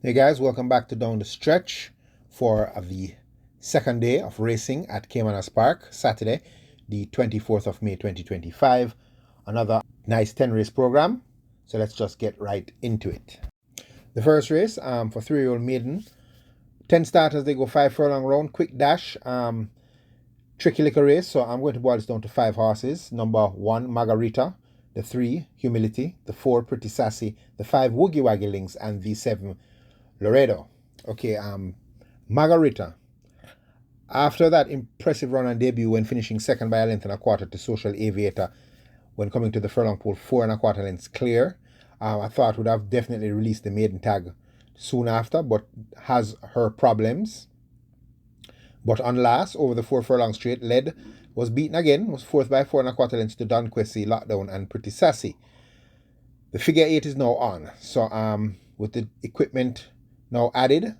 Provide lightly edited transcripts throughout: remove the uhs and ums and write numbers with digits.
Hey guys, welcome back to Down the Stretch for the second day of racing at Caymanas Park, Saturday, the 24th of May 2025. Another nice 10 race program. So let's just get right into it. The first race for 3-year-old maiden. 10 starters, they go 5 furlong round, quick dash. Tricky little race, so I'm going to boil this down to 5 horses. Number 1, Margarita. The 3, Humility. The 4, Pretty Sassy. The 5, Woogie Waggy Links. And the 7, Laredo. Okay, Margarita. After that impressive run on debut when finishing second by a length and a quarter to Social Aviator, when coming to the furlong pole 4 1/4 lengths clear, I thought would have definitely released the maiden tag soon after, but has her problems. But on last, over the 4 furlong straight, led, was beaten again, was fourth by 4 1/4 lengths to Don Quessy, Lockdown, and Pretty Sassy. The figure 8 is now on, so with the equipment now added,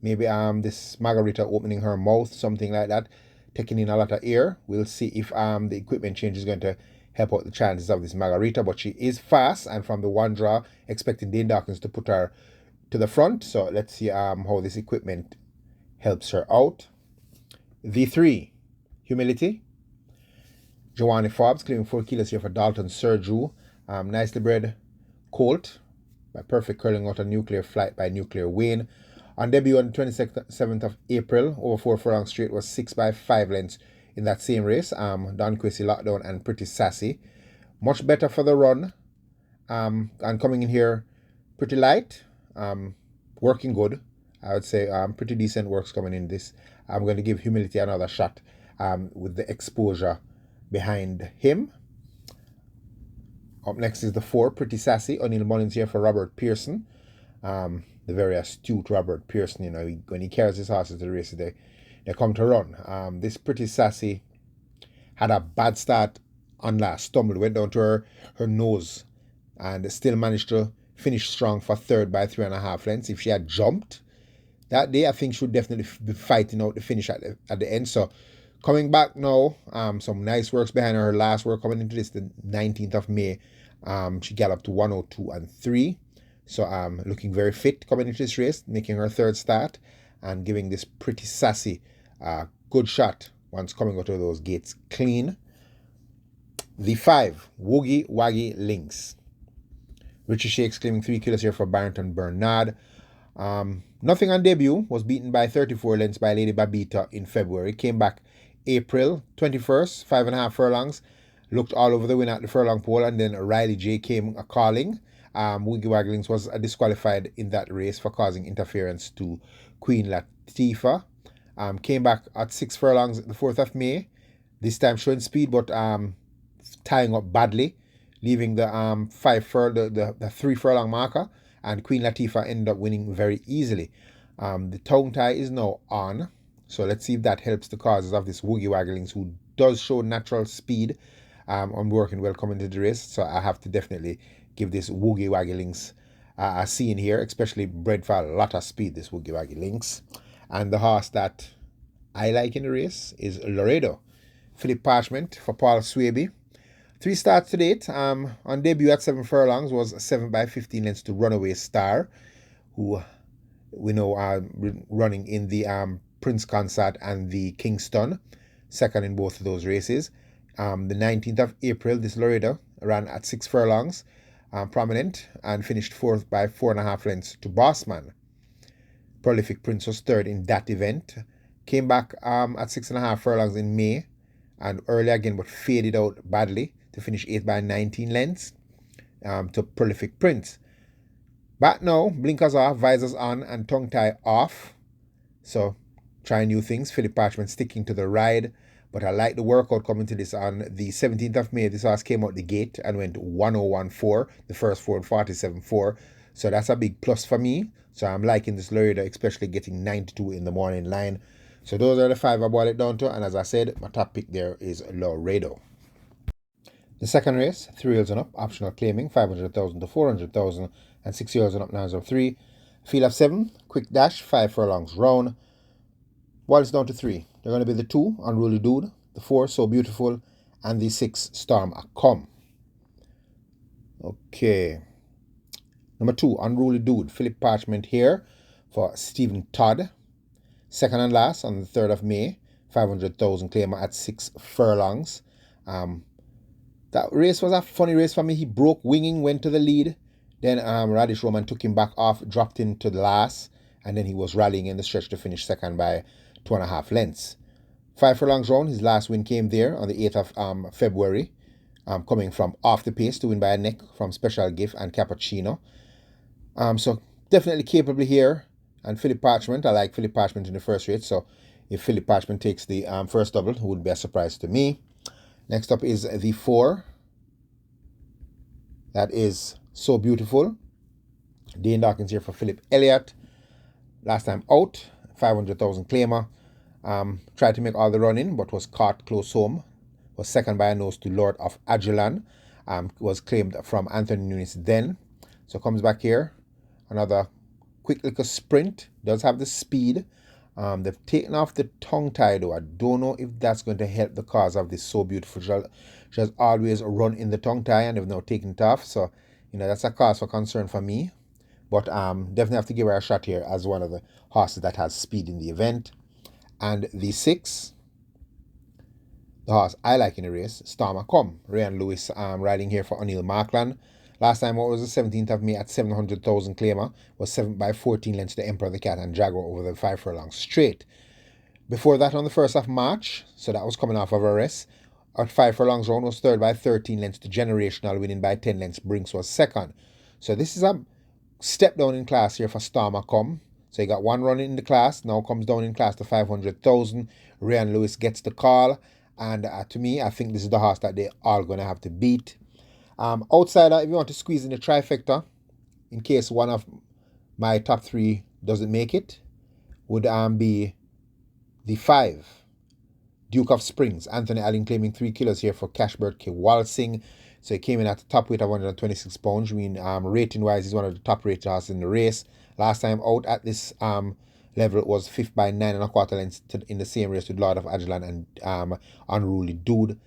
maybe this Margarita opening her mouth, something like that, taking in a lot of air. We'll see if the equipment change is going to help out the chances of this Margarita, but she is fast, and from the one draw, expecting Dane Dawkins to put her to the front. So let's see how this equipment helps her out. V3, Humility. Joanne Forbes claiming 4 kilos here for Dalton Serju. Nicely bred colt by Perfect curling out a Nuclear Flight by Nuclear Wayne. On debut on the 27th of April, over 4 furlong straight, was 6 by 5 lengths in that same race. Don Quessy, Lockdown, and Pretty Sassy. Much better for the run. And coming in here pretty light. Working good. I would say pretty decent works coming in this. I'm going to give Humility another shot with the exposure behind him. Up next is the 4, Pretty Sassy. O'Neill Mullins here for Robert Pearson. The very astute Robert Pearson, you know, when he carries his horses to the races, they come to run. This Pretty Sassy had a bad start on last, stumbled, went down to her nose, and still managed to finish strong for third by 3 1/2 lengths. If she had jumped that day, I think she would definitely be fighting out the finish at the end. So coming back now, some nice works behind her. Her last work coming into this, the 19th of May, she galloped to 102 and 3. So looking very fit coming into this race, making her third start and giving this Pretty Sassy good shot once coming out of those gates clean. The 5, Woogie Waggy Links. Richie Shakes claiming 3 kilos here for Barrington Bernard. Nothing on debut, was beaten by 34 lengths by Lady Babita in February. Came back April 21st, 5 1/2 furlongs. Looked all over the win at the furlong pole, and then Riley J came calling. Woogie Wagglings was disqualified in that race for causing interference to Queen Latifah. Came back at 6 furlongs the 4th of May. This time showing speed, but tying up badly, leaving the 3 furlong marker, and Queen Latifah ended up winning very easily. The tongue tie is now on, so let's see if that helps the causes of this Woogie Wagglings, who does show natural speed. I'm working well coming to the race, so I have to definitely give this Woogie Wagglings a C in here, especially bred for a lot of speed, this Woogie Wagglings. And the horse that I like in the race is Laredo. Philip Parchment for Paul Swaby. 3 starts to date. On debut at 7 furlongs was 7 by 15 lengths to Runaway Star, who we know are running in the Prince Consort and the Kingston, second in both of those races. The 19th of April, this Laredo ran at 6 furlongs, prominent, and finished 4th by 4 1/2 lengths to Bossman. Prolific Prince was third in that event. Came back at 6 1/2 furlongs in May, and early again, but faded out badly to finish 8th by 19 lengths to Prolific Prince. But now, blinkers off, visors on, and tongue tie off. So, trying new things. Philip Parchment sticking to the ride, but I like the workout coming to this. On the 17th of May, this horse came out the gate and went 101.4, the first 4 and 47.4. So that's a big plus for me. So I'm liking this Laredo, especially getting 92 in the morning line. So those are the 5 I boiled it down to, and as I said, my top pick there is Laredo. The second race, 3 years and up, optional claiming, 500,000 to 400,000, and 6 years and up, 903. Field of 7, quick dash, 5 furlongs round. Boils down to 3. They're going to be the 2, Unruly Dude, the 4, So Beautiful, and the 6, Storm A Come. Okay. Number 2, Unruly Dude, Philip Parchment here. for Stephen Todd. Second and last on the 3rd of May, 500,000 claimer at 6 furlongs. That race was a funny race for me. He broke winging, went to the lead. Then Radish Roman took him back off, dropped him to the last, and then he was rallying in the stretch to finish second by 2.5 lengths. 5 furlongs round, his last win came there on the 8th of February, coming from off the pace to win by a neck from Special Gift and Cappuccino. So definitely capable here. And Philip Parchment, I like Philip Parchment in the first race, so if Philip Parchment takes the first double, it would be a surprise to me. Next up is the 4. That is So Beautiful. Dane Dawkins here for Philip Elliott. Last time out, 500,000 claimer. Tried to make all the running, but was caught close home. Was second by a nose to Lord of Aguilan. Was claimed from Anthony Nunes then. So comes back here. Another quick little sprint. Does have the speed. They've taken off the tongue tie though. I don't know if that's going to help the cause of this So Beautiful. She has always run in the tongue tie and they've now taken it off. So, that's a cause for concern for me. But definitely have to give her a shot here as one of the horses that has speed in the event. And the 6, the horse I like in the race, Stormer Come. Ryan Lewis riding here for O'Neill Markland. Last time out was the 17th of May at 700,000 claimer. Was 7 by 14 lengths to Emperor of the Cat and Jaguar over the 5 furlongs straight. Before that on the 1st of March, so that was coming off of a rest, at 5 furlongs round was 3rd by 13 lengths to Generational, winning by 10 lengths. Brinks was 2nd. So this is a step down in class here for Stormer Come. So he got 1 run in the class, now comes down in class to 500,000. Ryan Lewis gets the call. And to me, I think this is the horse that they're all going to have to beat. Outsider, if you want to squeeze in the trifecta, in case one of my top 3 doesn't make it, would be the 5, Duke of Springs. Anthony Allen claiming 3 kilos here for Cashbird Walsing. So he came in at the top weight of 126 pounds. I mean, rating-wise, he's one of the top-rated horses in the race. Last time out at this level, it was 5th by 9.25 lengths in the same race with Lord of Aguilan and Unruly Dude.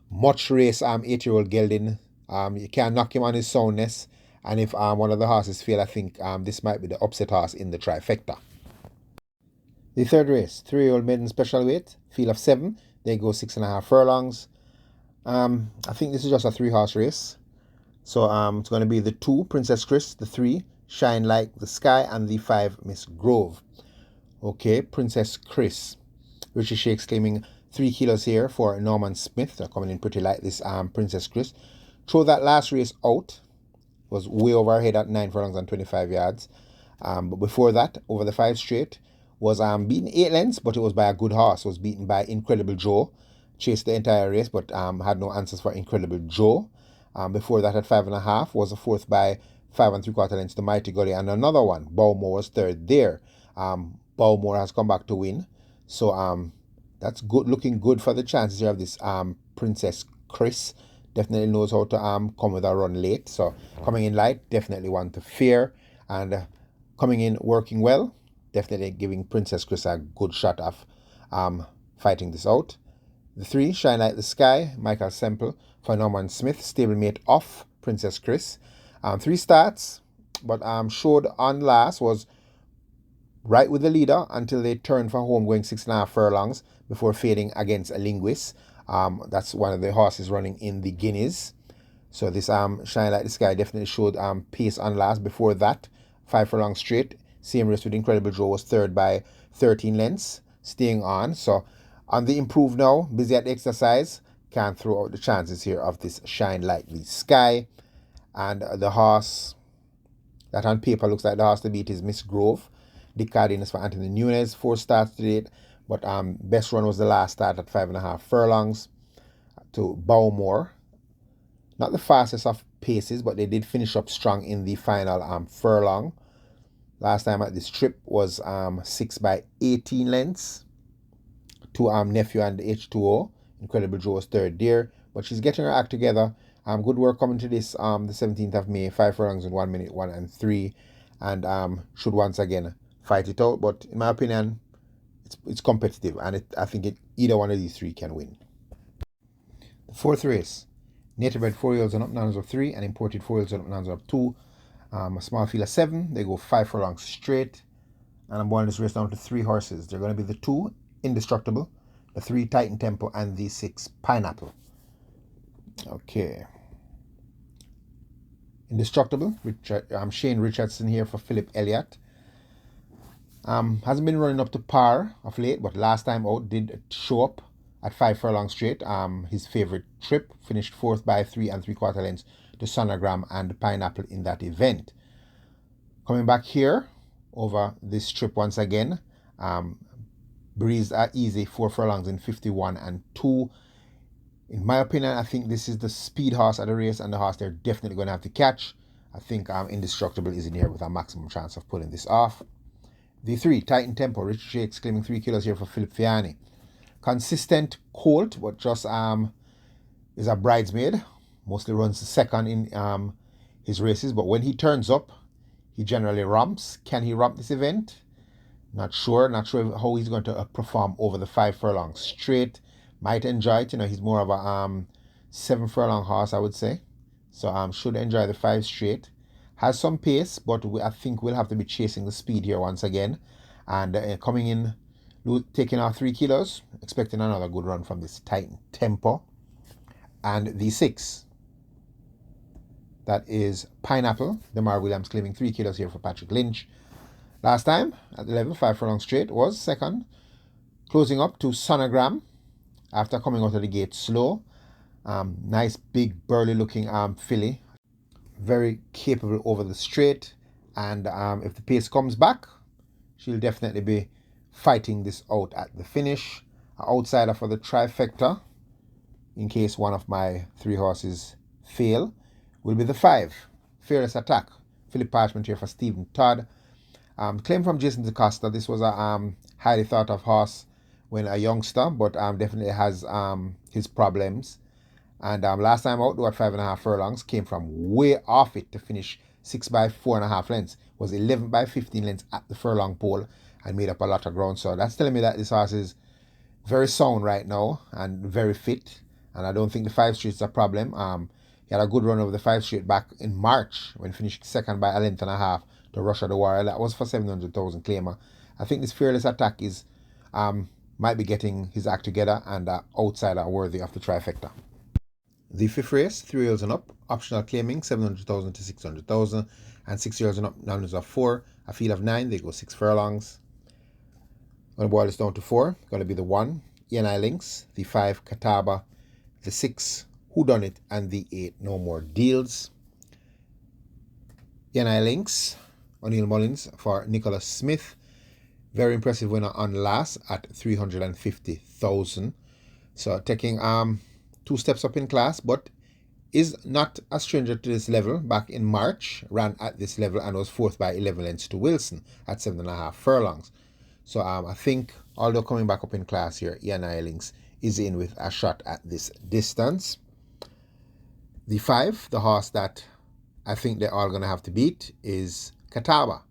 Much race, 8-year-old gelding. You can't knock him on his soundness. And if one of the horses fail, I think this might be the upset horse in the trifecta. The 3rd race, 3-year-old maiden special weight, field of 7. They go 6.5 furlongs. I think this is just a 3-horse race. So it's going to be the 2, Princess Chris, the 3, Shine Like the Sky, and the 5, Miss Grove. Okay, Princess Chris. Richie Shakes claiming 3 kilos here for Norman Smith. They're coming in pretty light, this Princess Chris. Throw that last race out. Was way over her head at 9 furlongs and 25 yards. But before that, over the 5 straight, was beaten 8 lengths, but it was by a good horse. Was beaten by Incredible Joe. Chased the entire race, but had no answers for Incredible Joe. Before that, at 5.5, was a 4th by 5 3/4 lengths to Mighty Gully. And another one, Bowmore, was 3rd there. Bowmore has come back to win. So that's good, looking good for the chances here of this Princess Chris. Definitely knows how to come with a run late. So coming in light, definitely one to fear. And coming in working well, definitely giving Princess Chris a good shot of fighting this out. The 3, Shine Like the Sky, Michael Semple for Norman Smith, stablemate of Princess Chris. 3 starts, but showed on last, was right with the leader until they turned for home, going 6.5 furlongs before fading against a Linguist. That's one of the horses running in the Guinness. So this Shine Like the Sky definitely showed pace on last. Before that, 5 furlongs straight. Same race with Incredible Joe, was 3rd by 13 lengths, staying on. So on the improve now, busy at the exercise, can't throw out the chances here of this Shine Like the Sky. And the horse that on paper looks like the horse to beat is Miss Grove. Dick Cardenas for Anthony Nunes, 4 starts to date, but best run was the last start at 5.5 furlongs to Bowmore. Not the fastest of paces, but they did finish up strong in the final furlong. Last time at this trip was 6 by 18 lengths to Nephew and H2O. Incredible Joe was 3rd there, but she's getting her act together. Good work coming to this the 17th of May, 5 furlongs in 1 minute, 1 and 3, and should once again fight it out. But in my opinion, it's competitive, and I think either one of these 3 can win. The 4th race, native bred 4-year-olds and up, nuns of 3, and imported 4-year-olds and up, nuns of 2. A small field of 7. They go 5 furlongs straight. And I'm boiling this race down to 3 horses. They're going to be the 2 Indestructible, the 3 Titan Tempo, and the 6 Pineapple. Okay. Indestructible, Shane Richardson here for Philip Elliott. Hasn't been running up to par of late, but last time out did show up at 5 furlongs straight. His favorite trip, finished 4th by 3 3/4 lengths to Sonogram and Pineapple in that event. Coming back here over this trip once again, breezed easy 4 furlongs in 51 and 2. In my opinion, I think this is the speed horse at the race and the horse they're definitely going to have to catch. I think Indestructible is in here with a maximum chance of pulling this off. The 3 Titan Tempo, Richard Shakes claiming 3 kilos here for Philip Fiani. Consistent colt, but just is a bridesmaid. Mostly runs second in his races, but when he turns up, he generally romps. Can he romp this event? Not sure how he's going to perform over the 5 furlongs straight. Might enjoy it. He's more of a 7 furlong horse, I would say. So should enjoy the 5 straight. Has some pace, but I think we'll have to be chasing the speed here once again. And coming in, taking off 3 kilos, expecting another good run from this Titan Tempo. And the 6, that is Pineapple. Demar Williams claiming 3 kilos here for Patrick Lynch. Last time at the level, 5 furlong straight, was second. Closing up to Sonogram after coming out of the gate slow. Nice, big, burly looking filly. Very capable over the straight. And if the pace comes back, she'll definitely be fighting this out at the finish. An outsider for the trifecta, in case one of my 3 horses fail, will be the 5, Fearless Attack. Philip Parchment here for Stephen Todd. Claim from Jason DeCosta. This was a highly thought of horse when a youngster, but definitely has his problems. And last time out, though, at 5.5 furlongs, came from way off it to finish 6 by 4.5 lengths. Was 11 by 15 lengths at the furlong pole and made up a lot of ground. So that's telling me that this horse is very sound right now and very fit. And I don't think the 5 straight is a problem. He had a good run over the 5 straight back in March when he finished second by 1.5 lengths to Russia the Warrior. That was for 700,000 claimer. I think this Fearless Attack is might be getting his act together and outsider worthy of the trifecta. The 5th race, 3 years and up, optional claiming 700,000 to 600,000, and 6 years and up, numbers of 4, a field of 9, they go 6 furlongs. I'm going to boil this down to 4. Going to be the 1, ENI Links, the 5, Catawba, the 6, Whodunit, and the 8, No More Deals. ENI Links, O'Neill Mullins for Nicholas Smith. Very impressive winner on last at 350,000. So taking 2 steps up in class, but is not a stranger to this level. Back in March, ran at this level and was 4th by 11 lengths to Wilson at 7.5 furlongs. So I think, although coming back up in class here, ENI Links is in with a shot at this distance. The 5, the horse that I think they're all going to have to beat, is Catawba.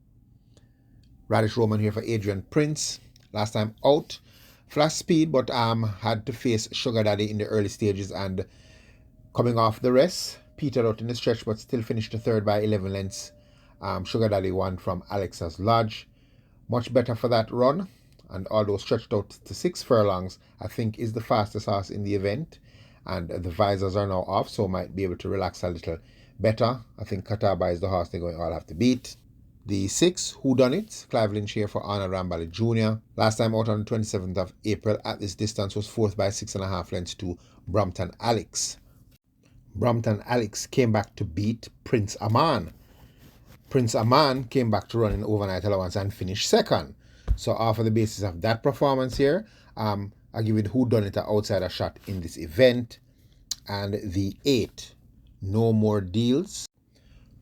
Radish Roman here for Adrian Prince. Last time out, flash speed, but had to face Sugar Daddy in the early stages and coming off the rest, petered out in the stretch, but still finished the 3rd by 11 lengths. Sugar Daddy won from Alexa's Lodge. Much better for that run, and although stretched out to 6 furlongs, I think is the fastest horse in the event, and the visors are now off, so might be able to relax a little better. I think Catawba is the horse they're going to all have to beat. The 6, Whodunit, Clive Lynch here for Honor Rambali Jr. Last time out on the 27th of April at this distance was 4th by 6.5 lengths to Brompton Alex. Brompton Alex came back to beat Prince Aman. Prince Aman came back to run in overnight allowance and finished second. So off of the basis of that performance here, I give it Whodunit an outsider shot in this event. And the 8, No More Deals.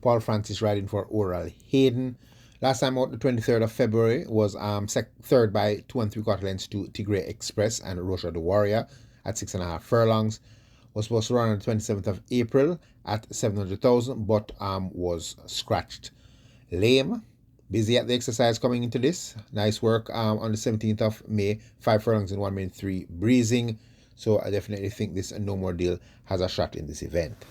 Paul Francis riding for Oral Hayden. Last time out, the 23rd of February, was 3rd by 2 3/4 lengths to Tigray Express and Rosha the Warrior at 6.5 furlongs. Was supposed to run on the 27th of April at 700,000, but was scratched. Lame. Busy at the exercise coming into this. Nice work on the 17th of May. 5 furlongs in 1 minute 3 breezing. So I definitely think this No More Deal has a shot in this event.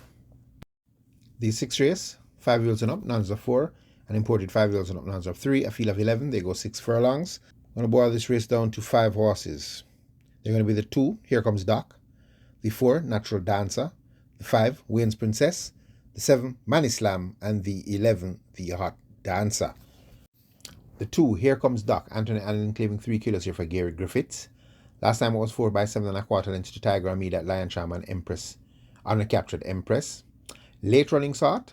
The 6th race, 5 years and up, nuns of 4, An imported 5-year-olds and up nines of 3, a field of 11. They go 6 furlongs. I'm going to boil this race down to 5 horses. They're going to be the 2, Here Comes Doc, the 4, Natural Dancer, the 5, Wayne's Princess, the 7, Manny Slam, and the 11, the Hot Dancer. The 2, Here Comes Doc, Anthony Allen claiming 3 kilos here for Gary Griffiths. Last time it was 4 by 7.25 lengths to Tiger Amid at Lion Charm and Empress, Uncaptured Empress. Late running sort,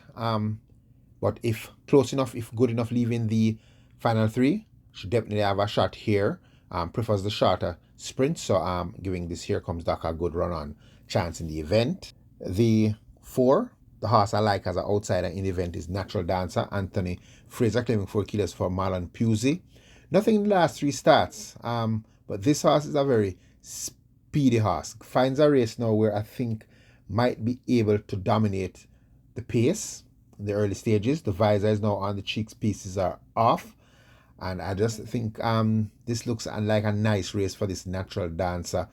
but if close enough, if good enough, leaving the final 3, should definitely have a shot here. Prefers the shorter sprint, so giving this Here Comes Doc a good run-on chance in the event. The 4, the horse I like as an outsider in the event, is Natural Dancer, Anthony Fraser claiming 4 kilos for Marlon Pusey. Nothing in the last 3 starts, but this horse is a very speedy horse. Finds a race now where I think might be able to dominate the pace in the early stages. The visor is now on, the cheeks pieces are off, and I just think this looks like a nice race for this Natural Dancer.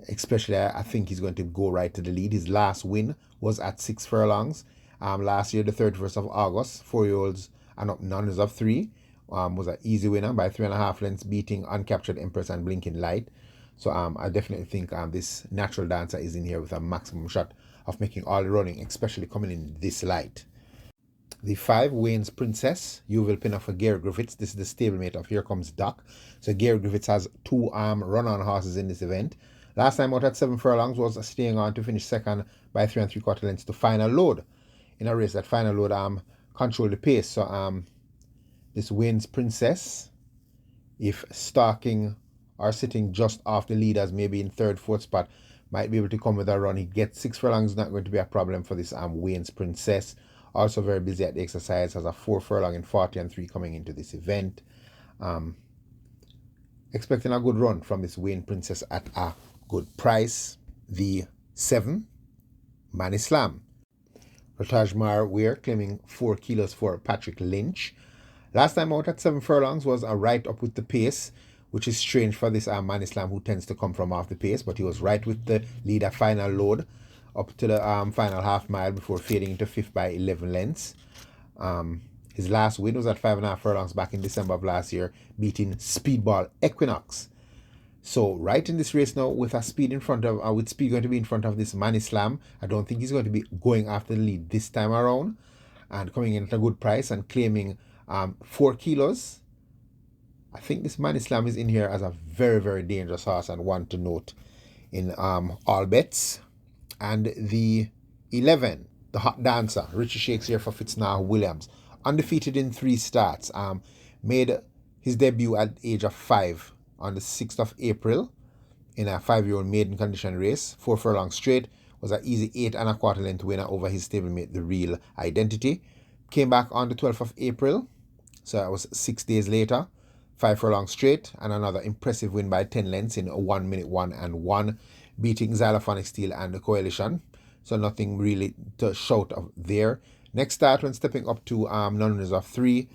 Especially, I think he's going to go right to the lead. His last win was at 6 furlongs. Last year, the 31st of August, 4-year-olds and up nines of 3 was an easy winner by 3.5 lengths, beating Uncaptured Empress and Blinking Light. So I definitely think this Natural Dancer is in here with a maximum shot of making all the running, especially coming in this light. The 5, Wayne's Princess, Yuval Pinner for Gary Griffiths. This is the stablemate of Here Comes Doc. So Gary Griffiths has 2 run-on horses in this event. Last time out at 7 furlongs was staying on to finish second by 3 3/4 lengths to Final Load. In a race that Final Load controlled the pace. So this Wayne's Princess, if stalking or sitting just off the leaders, maybe in 3rd, 4th spot, might be able to come with a run. He gets 6 furlongs, not going to be a problem for this Wayne's Princess. Also very busy at the exercise, has a 4 furlong in 40 and 3 coming into this event. Expecting a good run from this Wayne Princess at a good price. The 7, Manny Slam, Rotajmar Weir claiming 4 kilos for Patrick Lynch. Last time out at 7 furlongs was a right up with the pace, which is strange for this Manny Slam, who tends to come from off the pace, but he was right with the lead at Final Load up to the final half mile before fading into 5th by 11 lengths. His last win was at 5.5 furlongs back in December of last year, beating Speedball Equinox. So right in this race now, with a speed in front of, with speed going to be in front of this Manny Slam, I don't think he's going to be going after the lead this time around, and coming in at a good price and claiming 4 kilos. I think this Manny Slam is in here as a very, very dangerous horse and one to note in all bets. And the 11, the Hot Dancer, Richie Shakes here for Fitznaw Williams. Undefeated in 3 starts. Made his debut at the age of 5 on the 6th of April in a 5-year-old maiden condition race. 4 furlongs straight. Was an easy 8.25 length winner over his stablemate, The Real Identity. Came back on the 12th of April. So that was 6 days later. 5 furlongs straight and another impressive win by 10 lengths in 1 minute 1 and 1, beating Xylophonic Steel and the Coalition. So nothing really to shout of there. Next start, when stepping up to nines of 3,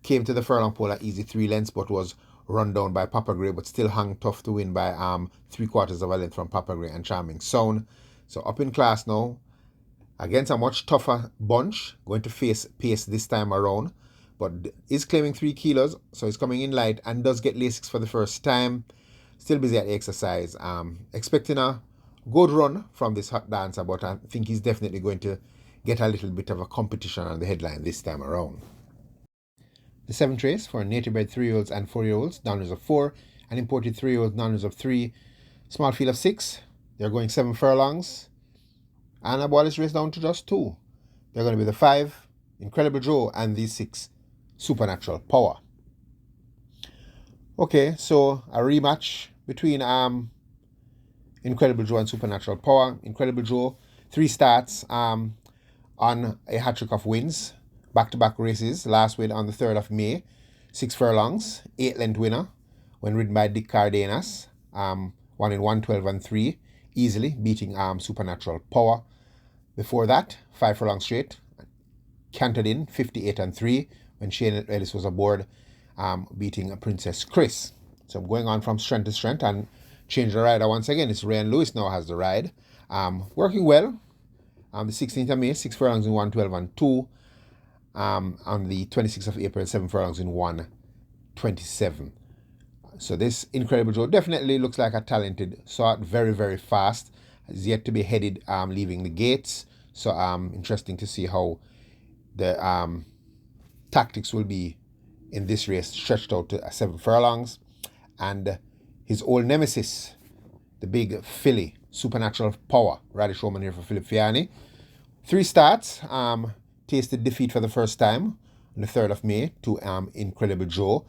came to the furlong pole at easy 3 lengths, but was run down by Papa Grey, but still hung tough to win by 3/4 of a length from Papa Grey and Charming Sound. So up in class now, against a much tougher bunch, going to face pace this time around, but is claiming 3 kilos, so he's coming in light and does get Lasix for the first time. Still busy at the exercise. Expecting a good run from this Hot Dancer, but I think he's definitely going to get a little bit of a competition on the headline this time around. The 7th race for native bred 3-year-olds and 4-year-olds, downers of 4, and imported 3-year-olds, downers of 3, small field of 6. They're going 7 furlongs, and I boil this race down to just 2. They're going to be the 5, Incredible Joe, and the 6, Supernatural Power. Okay, so a rematch between Incredible Joe and Supernatural Power. Incredible Joe, 3 starts on a hat-trick of wins, back-to-back races. Last win on the 3rd of May, 6 furlongs, 8-length winner when ridden by Dick Cardenas, 1 in 112 and 3, easily beating Supernatural Power. Before that, 5 furlongs straight, cantered in 58 and 3 when Shane Ellis was aboard, beating Princess Chris. So I'm going on from strength to strength and change the rider once again. It's Ryan Lewis now has the ride. Working well. The 16th of May, 6 furlongs in 112 and 2. on the 26th of April, 7 furlongs in 1:27. So this Incredible Joe definitely looks like a talented sort, very, very fast. Has yet to be headed leaving the gates. So interesting to see how the tactics will be in this race, stretched out to 7 furlongs. And his old nemesis, the big filly, Supernatural Power, Radish Roman here for Philip Fiani. 3 starts, tasted defeat for the first time on the 3rd of May to Incredible Joe.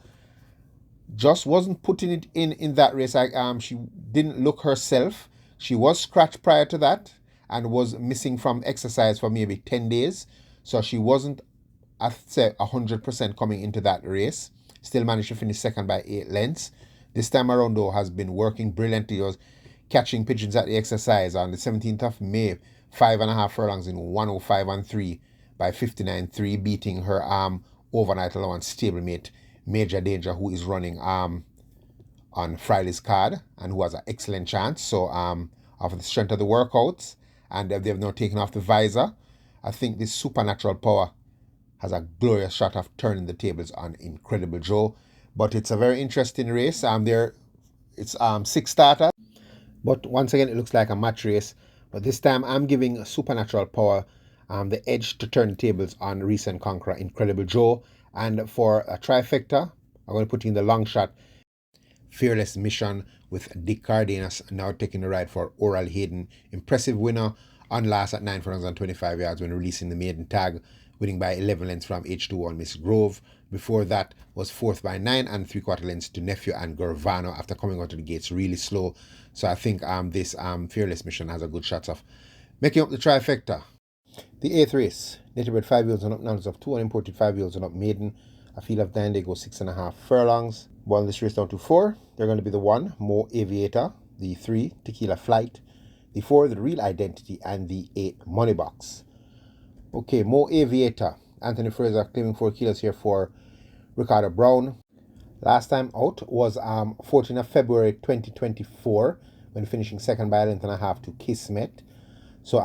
Just wasn't putting it in that race. She didn't look herself. She was scratched prior to that and was missing from exercise for maybe 10 days. So she wasn't, I'd say, 100% coming into that race. Still managed to finish second by 8 lengths. This time around, though, has been working brilliantly. He was catching pigeons at the exercise on the 17th of May, 5.5 furlongs in 1:05.3 by 59.3, beating her overnight allowance stablemate Major Danger, who is running on Friday's card and who has an excellent chance. So off the strength of the workouts, and they've now taken off the visor, I think this Supernatural Power has a glorious shot of turning the tables on Incredible Joe. But it's a very interesting race. It's 6 starters, but once again it looks like a match race. But this time I'm giving Supernatural Power the edge to turn the tables on recent conqueror Incredible Joe. And for a trifecta, I'm going to put in the long shot Fearless Mission with Dick Cardenas now taking the ride for Oral Hayden. Impressive winner on last at 9 furlongs and 25 yards when releasing the maiden tag, winning by 11 lengths from H2 on Miss Grove. Before that was 4th by 9 and 3/4 lengths to Nephew and Girvano after coming out of the gates really slow. So I think this Fearless Mission has a good shot of making up the trifecta. The 8th race, Native Bred 5 and up, numbers of 2 unimported 5 and up maiden. A field of 9, they go 6.5 furlongs. Boiling this race down to 4, they're going to be the 1, Mo Aviator, the 3, Tequila Flight, the 4, The Real Identity, and the 8, Money Box. Okay, Mo Aviator, Anthony Fraser claiming 4 kilos here for Ricardo Brown. Last time out was 14th of February 2024 when finishing second by a length and a half to Kismet. So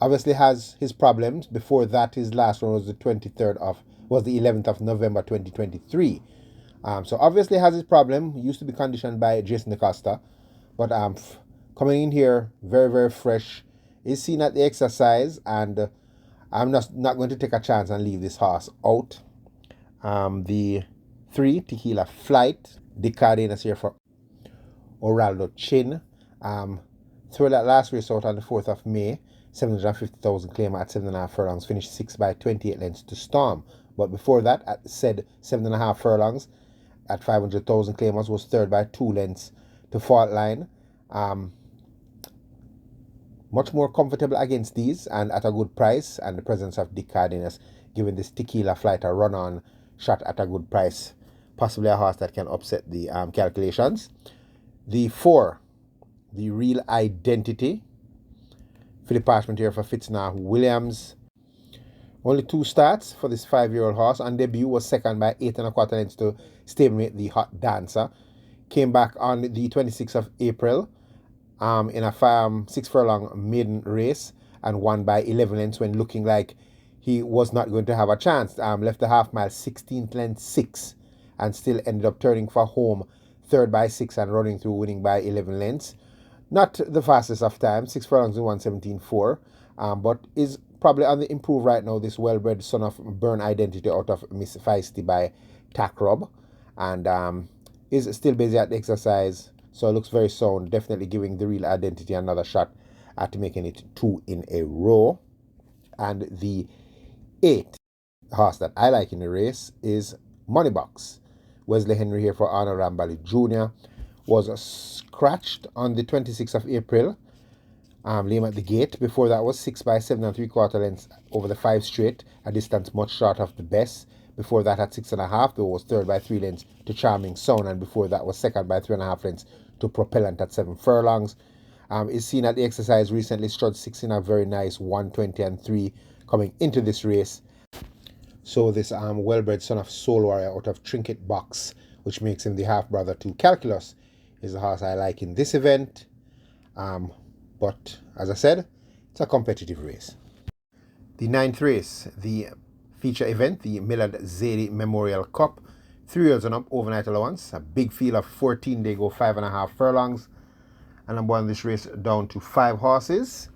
obviously has his problems. Before that, his last one was the 11th of November 2023. So obviously has his problem. He used to be conditioned by Jason DaCosta, but coming in here very, very fresh, is seen at the exercise, and I'm not going to take a chance and leave this horse out. The 3, Tequila Flight, Dick Cardenas here for Oraldo Chin. Through that last race out on the 4th of May, 750,000 claim at 7.5 furlongs, finished 6 by 28 lengths to Storm. But before that, at said 7.5 furlongs, at 500,000 claimers, was 3rd by 2 lengths to Fault Line. Much more comfortable against these and at a good price, and the presence of Dick Cardenas giving this Tequila Flight a run-on shot at a good price. Possibly a horse that can upset the calculations. The 4, The Real Identity, Philip Parchment here for Fitznah Williams. Only 2 starts for this 5-year-old horse. On debut was second by 8.25 lengths to stablemate the Hot Dancer. Came back on the 26th of April in a 6 furlong maiden race and won by 11 lengths when looking like he was not going to have a chance. Left the half mile 16th length 6 and still ended up turning for home 3rd by 6 and running through, winning by 11 lengths. Not the fastest of time, 6 furlongs in 1:17.4, but is probably on the improve right now, this well-bred son of Burn Identity out of Miss Feisty by Tack Rob, and is still busy at the exercise, so it looks very sound, definitely giving The Real Identity another shot at making it 2 in a row. And the 8 horse that I like in the race is Money Box. Wesley Henry here for Arnold Rambali Jr. was scratched on the 26th of April. Lame at the gate. Before that was 6 by 7 3/4 lengths over the 5 straight, a distance much short of the best. Before that at 6.5, though, was 3rd by 3 lengths to Charming Sound, and before that was 2nd by 3.5 lengths to Propellant at 7 furlongs. Is seen at the exercise recently, strode 6 in a very nice 1:20.3 coming into this race. So this well-bred son of Soul Warrior out of Trinket Box, which makes him the half-brother to Calculus, is the horse I like in this event. But as I said, it's a competitive race. The 9th race, the feature event, the Millard Zaide Memorial Cup. 3 years and up, overnight allowance. A big field of 14. They go 5.5 furlongs. And I'm going this race down to 5 horses.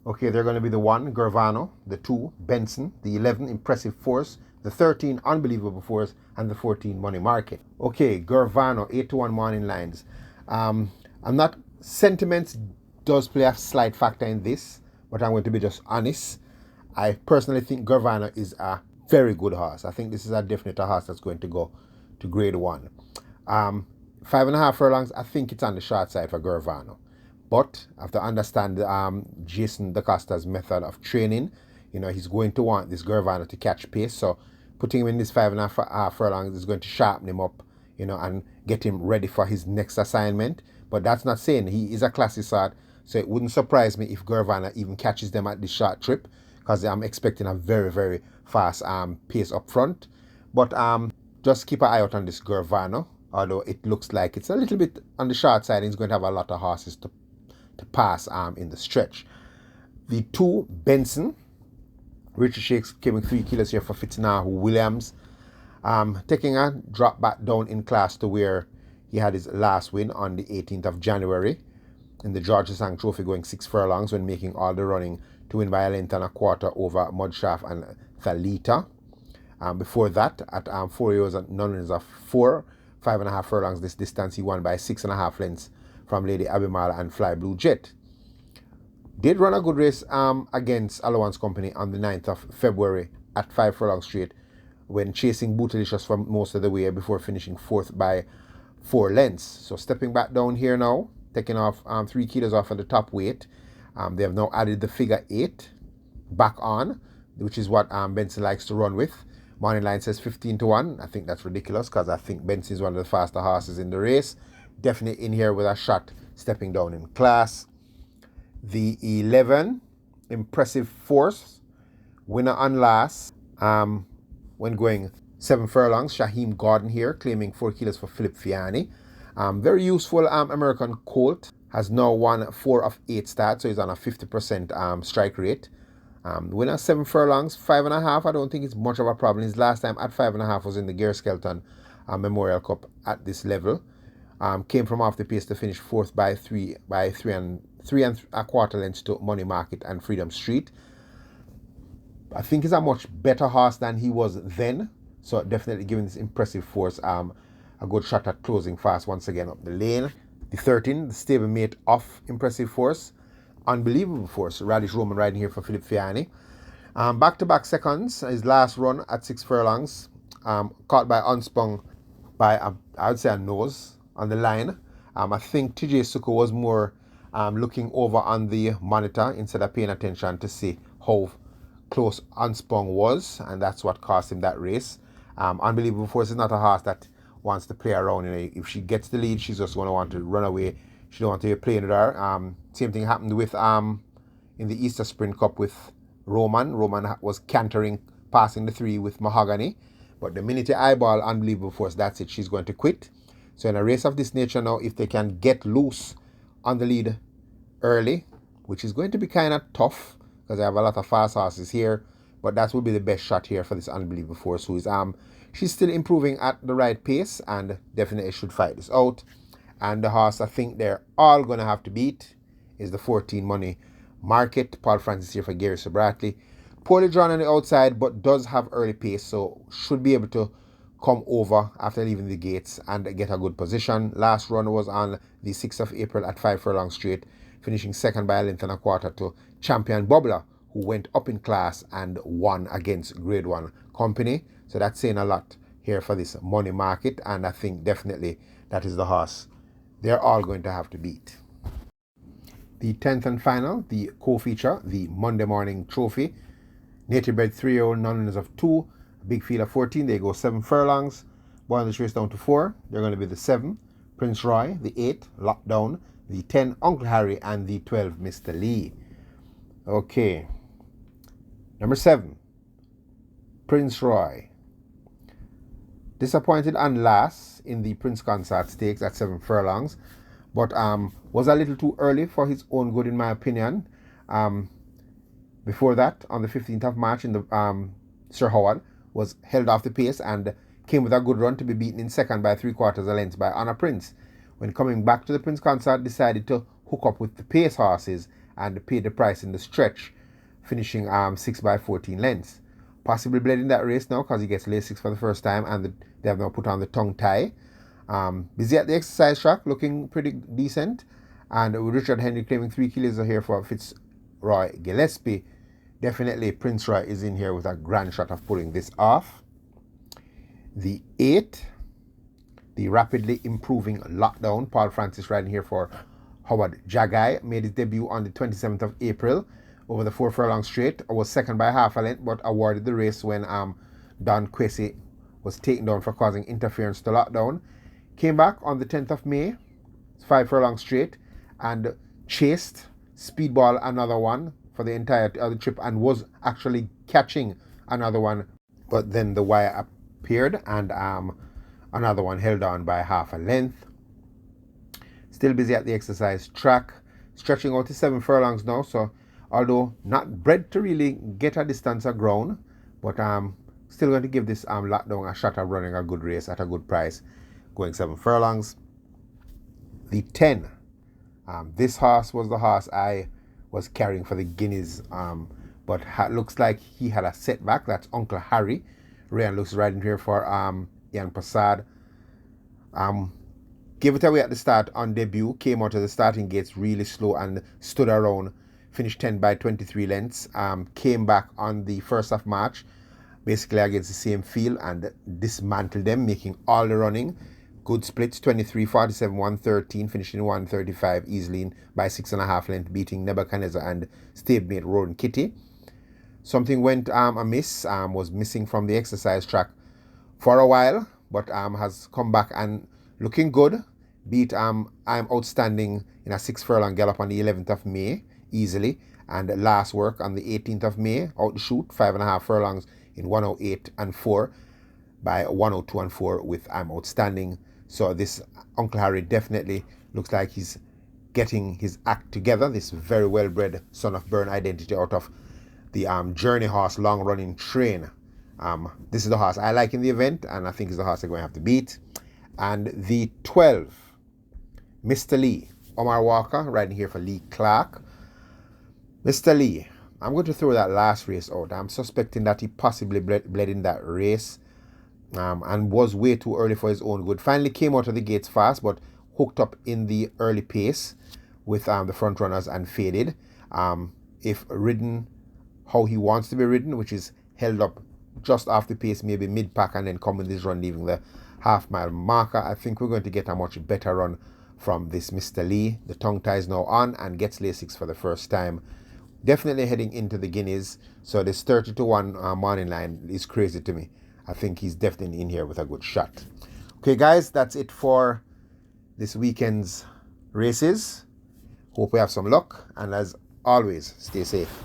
Okay, they're going to be the 1, Girvano, the 2, Benson, the 11, Impressive Force, the 13, Unbelievable Force, and the 14, Money Market. Okay, Girvano, 8-1 morning lines. I'm not, sentiments does play a slight factor in this, but I'm going to be just honest. I personally think Girvano is a very good horse. I think this is a definite horse that's going to go to grade 1. 5.5 furlongs, I think it's on the short side for Girvano. But I have to understand Jason DaCosta's method of training. You know, he's going to want this Girvano to catch pace. So putting him in this 5.5 furlongs is going to sharpen him up, you know, and get him ready for his next assignment. But that's not saying he is a classy sort. So it wouldn't surprise me if Girvano even catches them at this short trip, because I'm expecting a very, very fast pace up front. But just keep an eye out on this Girvano. Although it looks like it's a little bit on the short side, he's going to have a lot of horses to pass in the stretch. The 2, Benson. Richard Shakes came with 3 kilos here for Fitznahu Williams. Taking a drop back down in class to where he had his last win on the 18th of January in the Georgia Sang Trophy, going 6 furlongs when making all the running to win by a length and a quarter over Mudshaft and Thalita. Before that, at 4 years and none of 5.5 furlongs this distance, he won by 6.5 lengths from Lady Abimala and Fly Blue Jet. Did run a good race against Allowance Company on the 9th of February at 5 furlongs straight when chasing Bootylicious for most of the way before finishing 4th by 4 lengths. So stepping back down here now, taking off 3 kilos off of the top weight. They have now added the figure 8 back on, which is what Benson likes to run with. Morning line says 15-1. I think that's ridiculous because I think Benson is one of the faster horses in the race. Definitely in here with a shot, stepping down in class. The 11, Impressive Force, winner on last. When going 7 furlongs, Shaheem Gordon here, claiming 4 kilos for Philip Fiani. Very useful American colt. Has now won 4 of 8 starts, so he's on a 50% strike rate. Winner 7 furlongs, 5.5. I don't think it's much of a problem. His last time at 5.5 was in the Gare Skelton Memorial Cup at this level. Came from off the pace to finish 4th by 3 and 3.25 lengths to Money Market and Freedom Street. I think he's a much better horse than he was then. So definitely giving this Impressive Force a good shot at closing fast once again up the lane. The 13, the stablemate of Impressive Force, Unbelievable Force, Radish Roman riding here for Philip Fiani. Back-to-back seconds, his last run at 6 furlongs, caught by Unspung by, I would say, a nose on the line. I think TJ Suko was more looking over on the monitor instead of paying attention to see how close Unspung was, and that's what cost him that race. Unbelievable Force is not a horse that wants to play around. You know, if she gets the lead, she's just going to want to run away. She don't want to be playing with her. Same thing happened with in the Easter Sprint Cup with Roman. Roman was cantering, passing the 3 with Mahogany. But the minute you eyeball Unbelievable Force, that's it. She's going to quit. So in a race of this nature now, if they can get loose on the lead early, which is going to be kind of tough because I have a lot of fast horses here, but that will be the best shot here for this Unbelievable Force, who is she's still improving at the right pace and definitely should fight this out. And the horse I think they're all going to have to beat is the 14 Money Market. Paul Francis here for Gary Sobratli. Poorly drawn on the outside, but does have early pace, so should be able to come over after leaving the gates and get a good position. Last run was on the 6th of April at 5 furlongs straight, finishing 2nd by a length and a quarter to Champion Bubbler, who went up in class and won against Grade 1 Company. So that's saying a lot here for this Money Market, and I think definitely that is the horse they're all going to have to beat. The 10th and final, the co-feature, the Monday Morning Trophy. Native bred 3-year-old, non-winners of 2. Big field of 14, they go 7 furlongs. Boil this race down to 4. They're going to be the 7, Prince Roy, the 8, Lockdown, the 10, Uncle Harry, and the 12, Mr. Lee. Okay. Number 7, Prince Roy. Disappointed and last in the Prince Consort Stakes at 7 furlongs, but was a little too early for his own good in my opinion. Before that, on the 15th of March in the Sir Howard, was held off the pace and came with a good run to be beaten in second by 3/4 a length by Honor Prince. When coming back to the Prince Consort, decided to hook up with the pace horses and paid the price in the stretch, finishing 6 by 14 lengths. Possibly bled in that race now because he gets lay 6 for the first time, and they have now put on the tongue tie. Busy at the exercise track, looking pretty decent. And with Richard Henry claiming 3 kilos here for Fitzroy Gillespie, definitely Prince Roy is in here with a grand shot of pulling this off. The 8, the rapidly improving Lockdown, Paul Francis riding here for Howard Jagai, made his debut on the 27th of April over the 4 furlong straight. Was second by half a length, but awarded the race when Don Quessy was taken down for causing interference to Lockdown. Came back on the 10th of May, 5 furlong straight, and chased Speedball another one for the entire other trip, and was actually catching another one, but then the wire appeared and another one held on by half a length. Still busy at the exercise track, stretching out to 7 furlongs now, so although not bred to really get a distance of ground, but still going to give this Lockdown a shot of running a good race at a good price, going 7 furlongs. The 10, this horse was the horse I was carrying for the Guinness, but looks like he had a setback. That's Uncle Harry. Ryan looks riding here for Ian Prasad. Gave it away at the start on debut, came out of the starting gates really slow and stood around, finished 10 by 23 lengths. Came back on the 1st of March, basically against the same field, and dismantled them, making all the running. Good splits, 23, 47, 113, finishing 135 easily by 6.5 lengths, beating Nebuchadnezzar and stablemate Roaring Kitty. Something went amiss, was missing from the exercise track for a while, but has come back and looking good. Beat I'm Outstanding in a 6 furlong gallop on the 11th of May, easily. And last work on the 18th of May, out the chute, 5.5 furlongs in 108 and 4 by 102 and 4 with I'm Outstanding. So this Uncle Harry definitely looks like he's getting his act together. This very well-bred son of Burn Identity out of the Journey horse long-running train. This is the horse I like in the event, and I think is the horse they're going to have to beat. And the 12, Mr. Lee, Omar Walker, riding here for Lee Clark. Mr. Lee, I'm going to throw that last race out. I'm suspecting that he possibly bled in that race. And was way too early for his own good. Finally came out of the gates fast, but hooked up in the early pace with the front runners and faded. If ridden how he wants to be ridden, which is held up just off the pace, maybe mid-pack, and then come with this run leaving the half-mile marker, I think we're going to get a much better run from this Mr. Lee. The tongue tie is now on and gets lay 6 for the first time. Definitely heading into the Guineas, so this 30-1 morning line is crazy to me. I think he's definitely in here with a good shot. Okay, guys, that's it for this weekend's races. Hope we have some luck, and as always, stay safe.